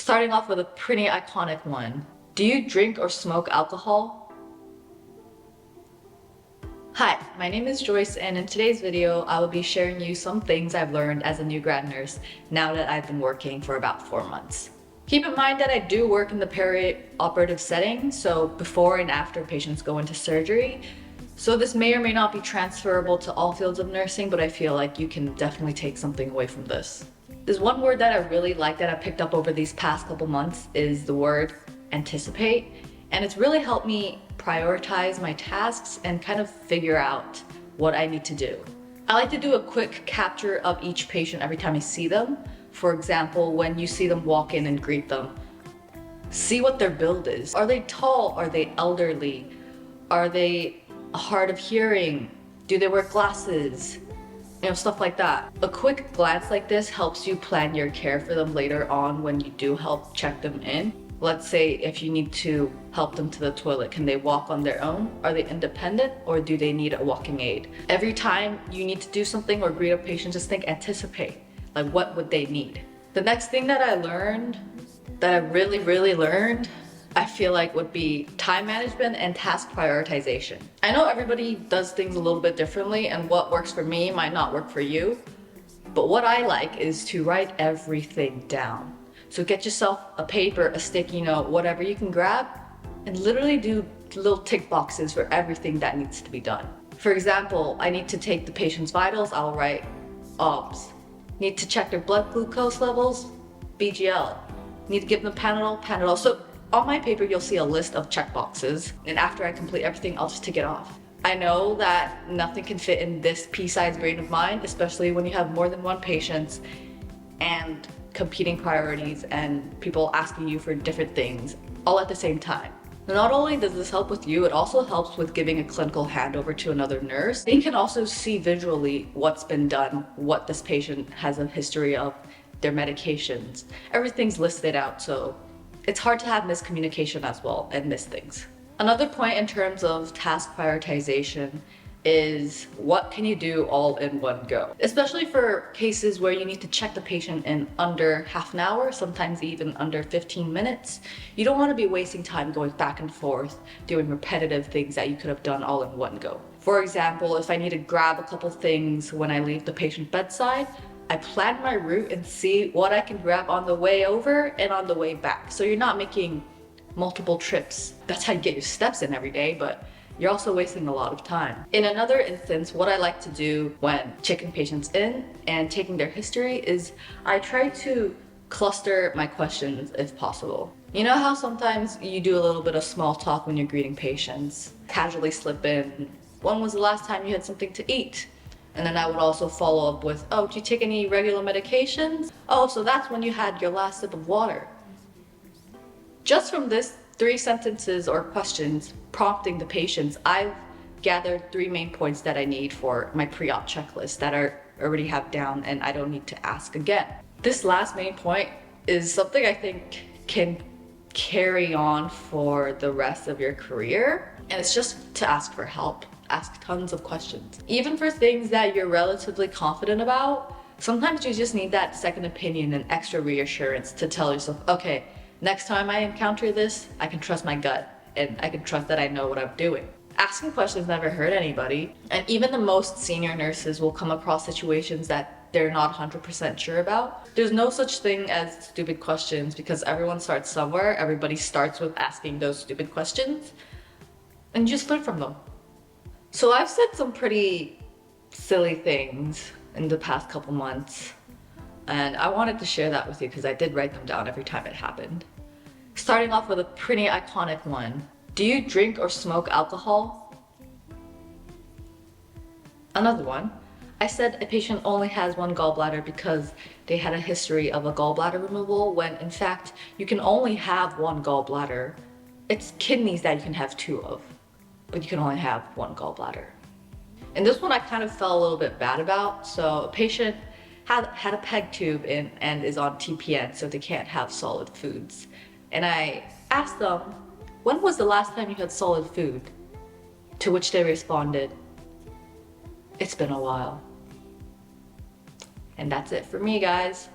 Starting off with a pretty iconic one. Do you drink or smoke alcohol? Hi, my name is Joyce, and in today's video, I will be sharing you some things I've learned as a new grad nurse now that I've been working for about 4 months. Keep in mind that I do work in the peri-operative setting, so before and after patients go into surgery. So this may or may not be transferable to all fields of nursing, but I feel like you can definitely take something away from this. There's one word that I really like that I picked up over these past couple months is the word anticipate. And it's really helped me prioritize my tasks and kind of figure out what I need to do. I like to do a quick capture of each patient every time I see them. For example, when you see them walk in and greet them, see what their build is. Are they tall? Are they elderly? Are they hard of hearing? Do they wear glasses? Stuff like that. A quick glance like this helps you plan your care for them later on when you do help check them in. Let's say if you need to help them to the toilet, can they walk on their own? Are they independent, or do they need a walking aid? Every time you need to do something or greet a patient, just think anticipate. Like, what would they need? The next thing that I learned, that I really learned, I feel like would be time management and task prioritization. I know everybody does things a little bit differently, and what works for me might not work for you. But what I like is to write everything down. So get yourself a paper, a sticky note, whatever you can grab, and literally do little tick boxes for everything that needs to be done. For example, I need to take the patient's vitals, I'll write OBS. Need to check their blood glucose levels, BGL. Need to give them Panadol. So on my paper, you'll see a list of check boxes, and after I complete everything, I'll just tick it off. I know that nothing can fit in this pea-sized brain of mine, especially when you have more than one patient and competing priorities and people asking you for different things all at the same time. Not only does this help with you, it also helps with giving a clinical handover to another nurse. They can also see visually what's been done, what this patient has a history of, their medications. Everything's listed out, so it's hard to have miscommunication as well and miss things. Another point in terms of task prioritization is what can you do all in one go? Especially for cases where you need to check the patient in under half an hour, sometimes even under 15 minutes. You don't want to be wasting time going back and forth, doing repetitive things that you could have done all in one go. For example, if I need to grab a couple things when I leave the patient bedside, I plan my route and see what I can grab on the way over and on the way back. So you're not making multiple trips. That's how you get your steps in every day, but you're also wasting a lot of time. In another instance, what I like to do when checking patients in and taking their history is I try to cluster my questions if possible. You know how sometimes you do a little bit of small talk when you're greeting patients? Casually slip in, when was the last time you had something to eat? And then I would also follow up with, oh, do you take any regular medications? Oh, so that's when you had your last sip of water. Just from this 3 sentences or questions prompting the patients, I've gathered 3 main points that I need for my pre-op checklist that I already have down and I don't need to ask again. This last main point is something I think can carry on for the rest of your career, and it's just to ask for help. Ask tons of questions. Even for things that you're relatively confident about, sometimes you just need that second opinion and extra reassurance to tell yourself, okay, next time I encounter this, I can trust my gut and I can trust that I know what I'm doing. Asking questions never hurt anybody, and even the most senior nurses will come across situations that they're not 100% sure about. There's no such thing as stupid questions because everyone starts somewhere. Everybody starts with asking those stupid questions and you just learn from them. So I've said some pretty silly things in the past couple months, and I wanted to share that with you because I did write them down every time it happened. Starting off with a pretty iconic one. Do you drink or smoke alcohol? Another one. I said a patient only has 1 gallbladder because they had a history of a gallbladder removal, when in fact you can only have 1 gallbladder. It's kidneys that you can have 2 of, but you can only have 1 gallbladder. And this one I kind of felt a little bit bad about. So a patient had a PEG tube in and is on TPN, so they can't have solid foods. And I asked them, when was the last time you had solid food? To which they responded, it's been a while. And that's it for me, guys.